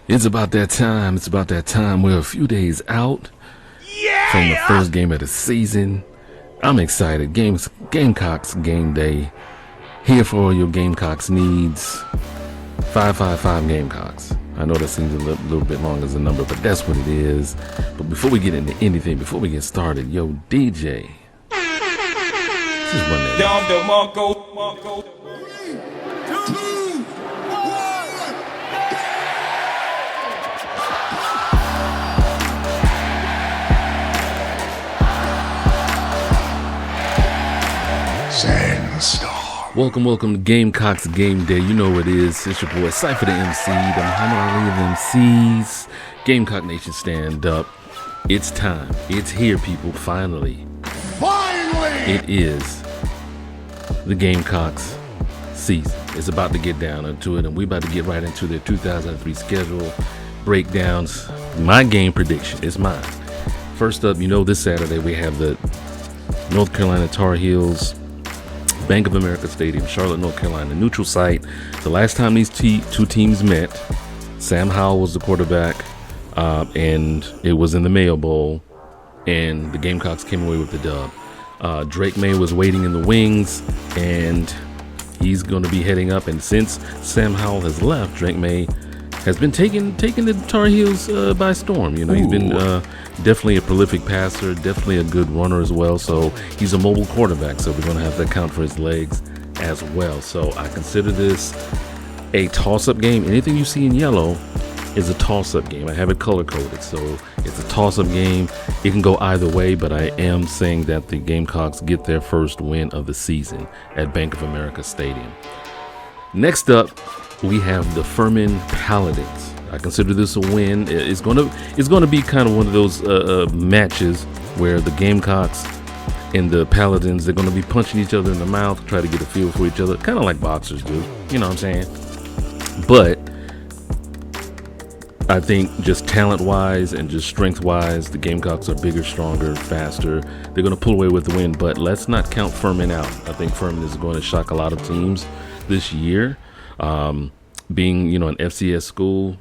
It's about that time. It's about that time. We're a few days out from the first game of the season. I'm excited. Gamecocks game day. Here for all your Gamecocks needs. 555 Gamecocks. I know that seems a little bit long as a number, but that's what it is. But before we get into anything, before we get started, yo, DJ, just run that. Welcome to Gamecocks Game Day. You know what it is. It's your boy Cypher Da MC, the Muhammad Ali of MCs. Gamecock Nation, stand up. It's time. It's here, people. Finally. It is the Gamecocks season. It's about to get down into it, and we're about to get right into their 2003 schedule breakdowns. My game prediction is mine. First up, you know, this Saturday we have the North Carolina Tar Heels, Bank of America Stadium, Charlotte, North Carolina, neutral site. The last time these two teams met, Sam Howell was the quarterback, and it was in the Mayo Bowl, and the Gamecocks came away with the dub. Drake May was waiting in the wings, and he's going to be heading up. And since Sam Howell has left, Drake May has been taking the Tar Heels by storm. You know, he's been definitely a prolific passer, definitely a good runner as well. So he's a mobile quarterback, so we're going to have that count for his legs as well. So I consider this a toss-up game. Anything you see in yellow is a toss-up game. I have it color-coded, so it's a toss-up game. It can go either way, but I am saying that the Gamecocks get their first win of the season at Bank of America Stadium. Next up, we have the Furman Paladins. I consider this a win. It's going to be kind of one of those matches where the Gamecocks and the Paladins, they're going to be punching each other in the mouth, try to get a feel for each other, kind of like boxers do. You know what I'm saying? But I think just talent-wise and just strength-wise, the Gamecocks are bigger, stronger, faster. They're going to pull away with the win, but let's not count Furman out. I think Furman is going to shock a lot of teams this year. Being, you know, an FCS school,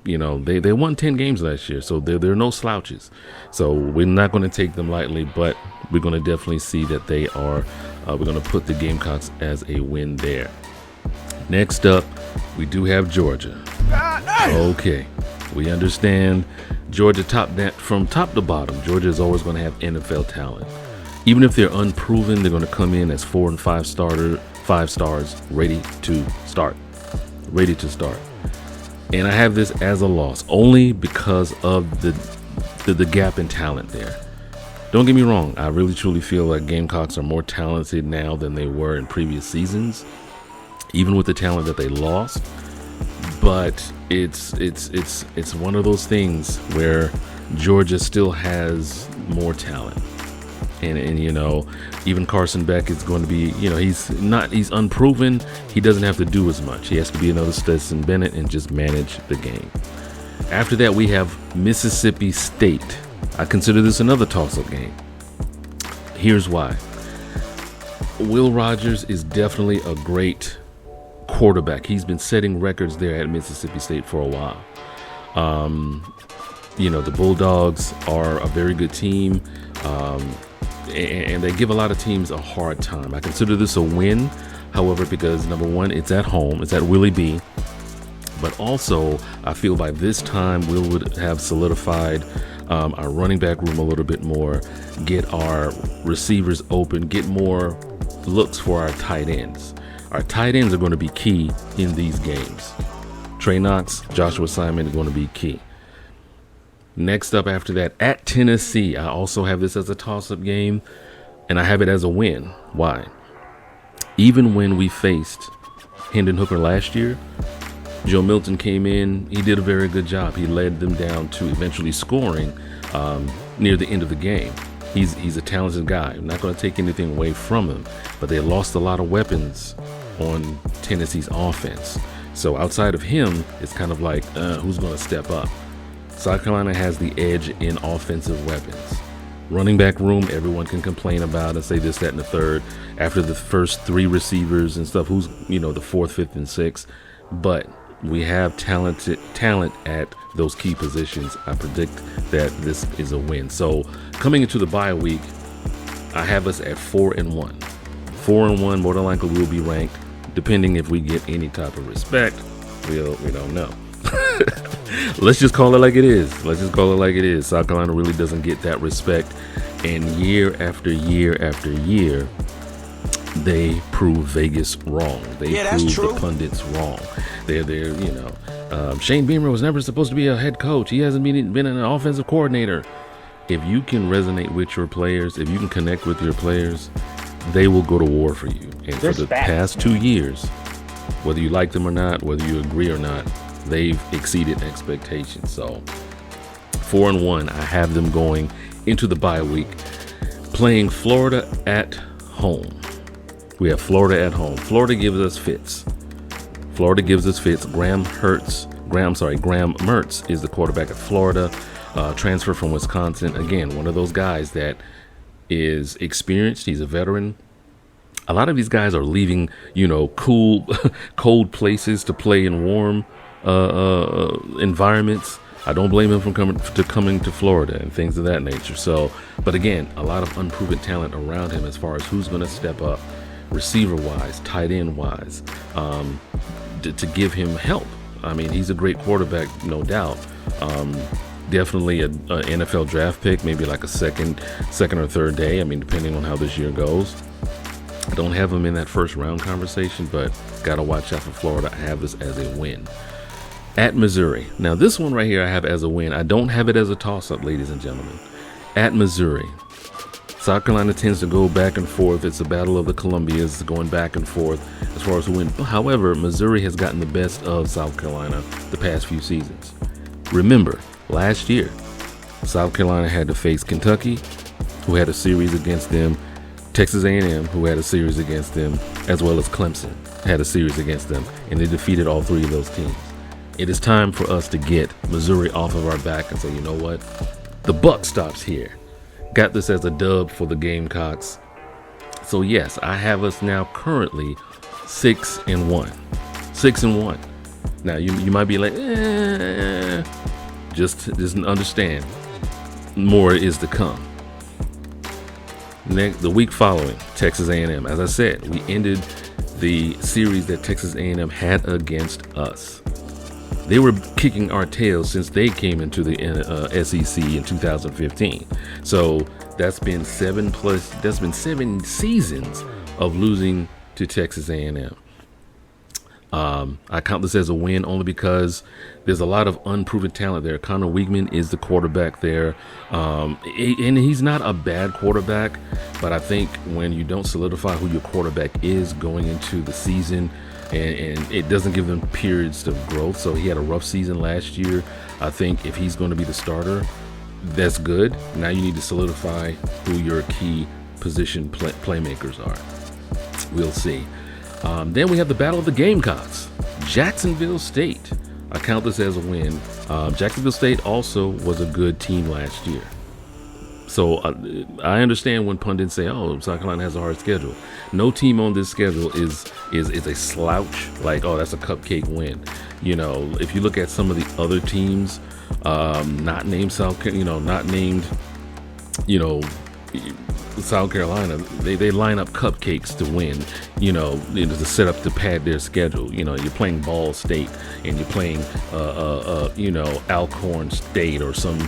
you know, they won 10 games last year, so they're no slouches. So we're not going to take them lightly, but we're going to definitely see that they are. We're going to put the Gamecocks as a win there. Next up, we do have Georgia. Okay, we understand Georgia from top to bottom. Georgia is always going to have NFL talent. Even if they're unproven, they're going to come in as 4 and 5 stars, ready to start. And I have this as a loss only because of the gap in talent there. Don't get me wrong, I really truly feel like Gamecocks are more talented now than they were in previous seasons, even with the talent that they lost. But it's one of those things where Georgia still has more talent. And you know, even Carson Beck is going to be, you know, he's unproven. He doesn't have to do as much. He has to be another Stetson Bennett and just manage the game. After that, we have Mississippi State. I consider this another toss-up game. Here's why. Will Rogers is definitely a great quarterback. He's been setting records there at Mississippi State for a while. You know, the Bulldogs are a very good team. And they give a lot of teams a hard time. I consider this a win, however, because number one, it's at home, it's at Willie B. But also, I feel by this time, we would have solidified our running back room a little bit more, get our receivers open, get more looks for our tight ends. Our tight ends are going to be key in these games. Trey Knox, Joshua Simon are going to be key. Next up after that, at Tennessee, I also have this as a toss-up game, and I have it as a win. Why? Even when we faced Hendon Hooker last year, Joe Milton came in. He did a very good job. He led them down to eventually scoring near the end of the game. He's a talented guy. I'm not going to take anything away from him, but they lost a lot of weapons on Tennessee's offense. So outside of him, it's kind of like, who's going to step up? South Carolina has the edge in offensive weapons. Running back room, everyone can complain about and say this, that, and the third. After the first three receivers and stuff, who's, you know, the fourth, fifth, and sixth. But We have talent at those key positions. I predict that this is a win. So coming into the bye week, I have us at 4-1. 4-1, more than likely we'll be ranked, depending if we get any type of respect. We don't know. Let's just call it like it is. South Carolina really doesn't get that respect, and year after year after year, they prove Vegas wrong. They prove the pundits wrong. Shane Beamer was never supposed to be a head coach. He hasn't been an offensive coordinator. If you can resonate with your players, if you can connect with your players, they will go to war for you. And for the past 2 years, whether you like them or not, whether you agree or not, they've exceeded expectations. So 4-1, I have them going into the bye week, playing Florida at home. We have Florida at home. Florida gives us fits. Graham Mertz is the quarterback at Florida, transfer from Wisconsin. Again, one of those guys that is experienced. He's a veteran. A lot of these guys are leaving, cool, cold places to play in warm environments. I don't blame him for coming to Florida and things of that nature. So, but again, a lot of unproven talent around him as far as who's going to step up, receiver-wise, tight end-wise, to give him help. I mean, he's a great quarterback, no doubt. Definitely an NFL draft pick, maybe like a second or third day. I mean, depending on how this year goes. I don't have him in that first round conversation, but got to watch out for Florida. I have this as a win. At Missouri. Now, this one right here I have as a win. I don't have it as a toss-up, ladies and gentlemen. At Missouri. South Carolina tends to go back and forth. It's a battle of the Columbias, going back and forth as far as who win. However, Missouri has gotten the best of South Carolina the past few seasons. Remember, last year, South Carolina had to face Kentucky, who had a series against them, Texas A&M, who had a series against them, as well as Clemson had a series against them, and they defeated all three of those teams. It is time for us to get Missouri off of our back and say, you know what? The buck stops here. Got this as a dub for the Gamecocks. So yes, I have us now currently 6-1. 6-1. Now you might be like, just understand, more is to come. The week following, Texas A&M. As I said, we ended the series that Texas A&M had against us. They were kicking our tails since they came into the SEC in 2015. So that's been 7 seasons of losing to Texas A&M. I count this as a win only because there's a lot of unproven talent there. Connor Weigman is the quarterback there. And he's not a bad quarterback, but I think when you don't solidify who your quarterback is going into the season, and it doesn't give them periods of growth. So he had a rough season last year. I think if he's going to be the starter, that's good. Now you need to solidify who your key position playmakers are. We'll see. Then we have the Battle of the Gamecocks. Jacksonville State. I count this as a win. Jacksonville State also was a good team last year. So I understand when pundits say, "Oh, South Carolina has a hard schedule." No team on this schedule is a slouch. Like, oh, that's a cupcake win. If you look at some of the other teams, not named South Carolina, they line up cupcakes to win. To set up to pad their schedule. You're playing Ball State and you're playing Alcorn State or some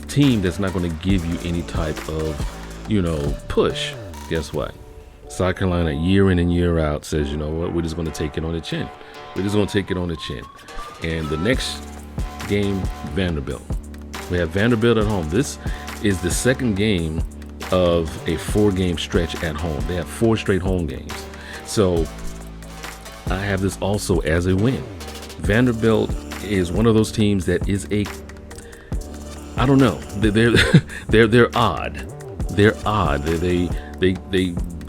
team that's not going to give you any type of push. Guess what? South Carolina, year in and year out, says, you know what, we're just going to take it on the chin. And the next game, Vanderbilt. We have Vanderbilt at home. This is the second game of a 4-game stretch at home. They have 4 straight home games. So I have this also as a win. Vanderbilt is one of those teams that is I don't know. They're odd. They're odd. They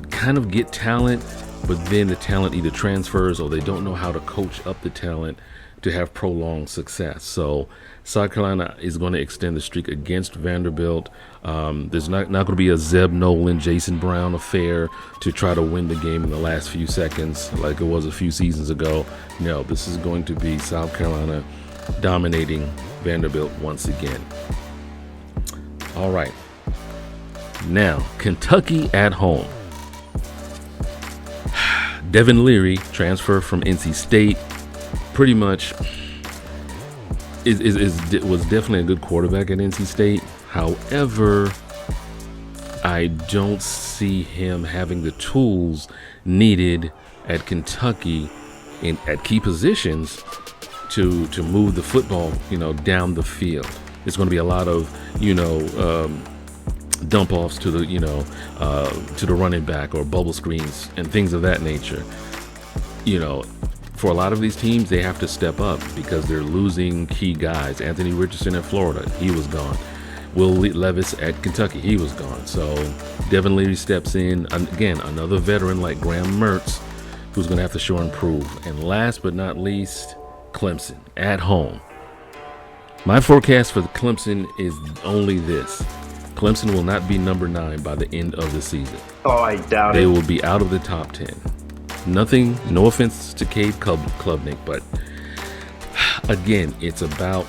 kind of get talent but then the talent either transfers or they don't know how to coach up the talent to have prolonged success. So South Carolina is going to extend the streak against Vanderbilt. There's not going to be a Zeb Nolan, Jason Brown affair to try to win the game in the last few seconds like it was a few seasons ago. No, this is going to be South Carolina dominating Vanderbilt once again. All right. Now, Kentucky at home. Devin Leary, transfer from NC State, pretty much was definitely a good quarterback at NC State. However, I don't see him having the tools needed at Kentucky at key positions to move the football, down the field. It's going to be a lot of, dump offs to the, to the running back or bubble screens and things of that nature. For a lot of these teams, they have to step up because they're losing key guys. Anthony Richardson at Florida, he was gone. Will Levis at Kentucky, he was gone. So Devin Leary steps in. Again, another veteran like Graham Mertz, who's going to have to show and prove. And last but not least, Clemson at home. My forecast for Clemson is only this. Clemson will not be number 9 by the end of the season. Oh, I doubt it. They will be out of the top 10. Nothing, no offense to Cade Klubnik, but again, it's about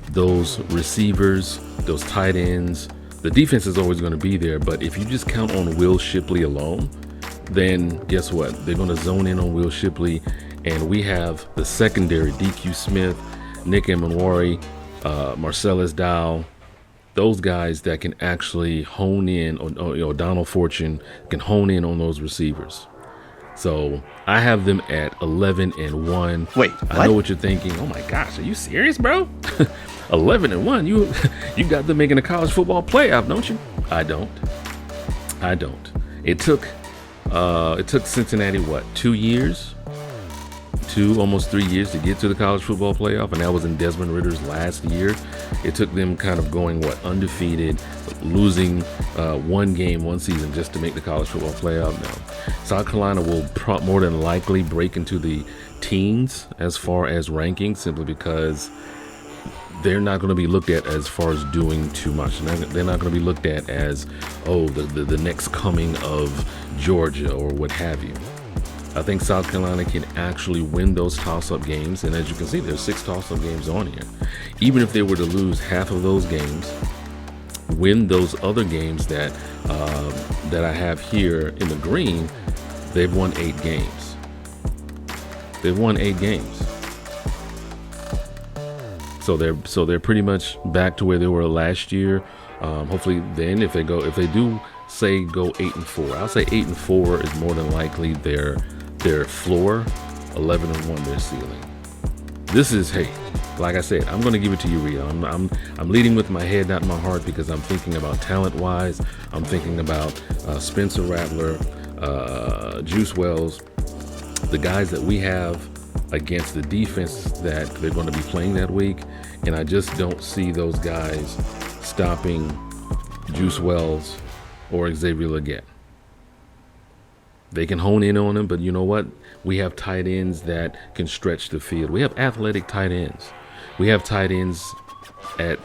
those receivers, those tight ends. The defense is always going to be there, but if you just count on Will Shipley alone, then guess what? They're going to zone in on Will Shipley, and we have the secondary, DQ Smith, Nick Emmanwari, Marcellus Dow, those guys that can actually hone in on, Donald Fortune can hone in on those receivers. So I have them at 11-1. Wait, what? I know what you're thinking. Oh my gosh, are you serious, bro? 11-1. You got them making a college football playoff, don't you? I don't. It took Cincinnati what, 2 years? Almost 3 years to get to the college football playoff, and that was in Desmond Ritter's last year. It took them kind of going undefeated, losing one game, one season just to make the college football playoff. No, South Carolina will more than likely break into the teens as far as rankings, simply because they're not going to be looked at as far as doing too much. They're not going to be looked at as the next coming of Georgia or what have you. I think South Carolina can actually win those toss-up games, and as you can see, there's 6 toss-up games on here. Even if they were to lose half of those games, win those other games that I have here in the green, they've won 8 games. They've won 8 games. So they're pretty much back to where they were last year. Hopefully, then if they do say go 8-4, I'll say 8-4 is more than likely their floor. 11-1 their ceiling. This is, hey, like I said, I'm going to give it to you, Rita. I'm leading with my head, not my heart, because I'm thinking about talent-wise. I'm thinking about Spencer Rattler, Juice Wells, the guys that we have against the defense that they're going to be playing that week, and I just don't see those guys stopping Juice Wells or Xavier Legette. They can hone in on him, but you know what? We have tight ends that can stretch the field. We have athletic tight ends. We have tight ends at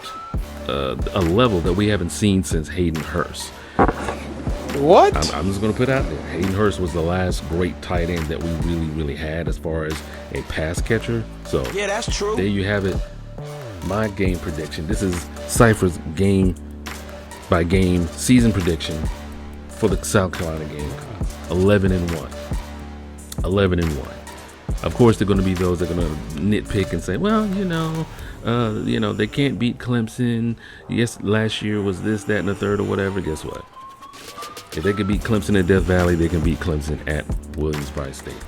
a level that we haven't seen since Hayden Hurst. What? I'm just going to put it out there. Hayden Hurst was the last great tight end that we really, really had as far as a pass catcher. So yeah, that's true. There you have it. My game prediction. This is Cypher's game by game season prediction for the South Carolina Gamecocks. 11-1. 11-1. Of course, they're going to be those that are going to nitpick and say, well, they can't beat Clemson. Yes, last year was this, that, and the third or whatever. Guess what? If they can beat Clemson at Death Valley, they can beat Clemson at Williams-Brice State.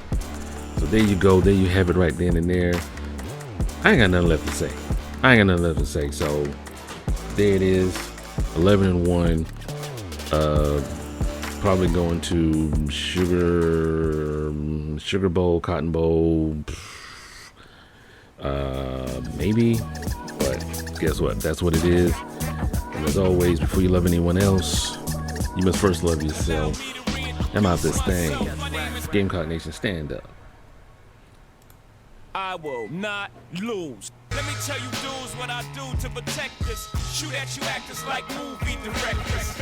So there you go. There you have it right then and there. I ain't got nothing left to say. So there it is. 11-1. Probably going to Sugar Bowl, Cotton Bowl, maybe. But guess what? That's what it is. And as always, before you love anyone else, you must first love yourself. I'm out this thing. Gamecock Nation, stand up. I will not lose. Let me tell you dudes what I do to protect this. Shoot at you actors like movie directors.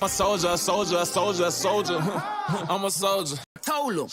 I'm a soldier, soldier, soldier, soldier. I'm a soldier. Told him.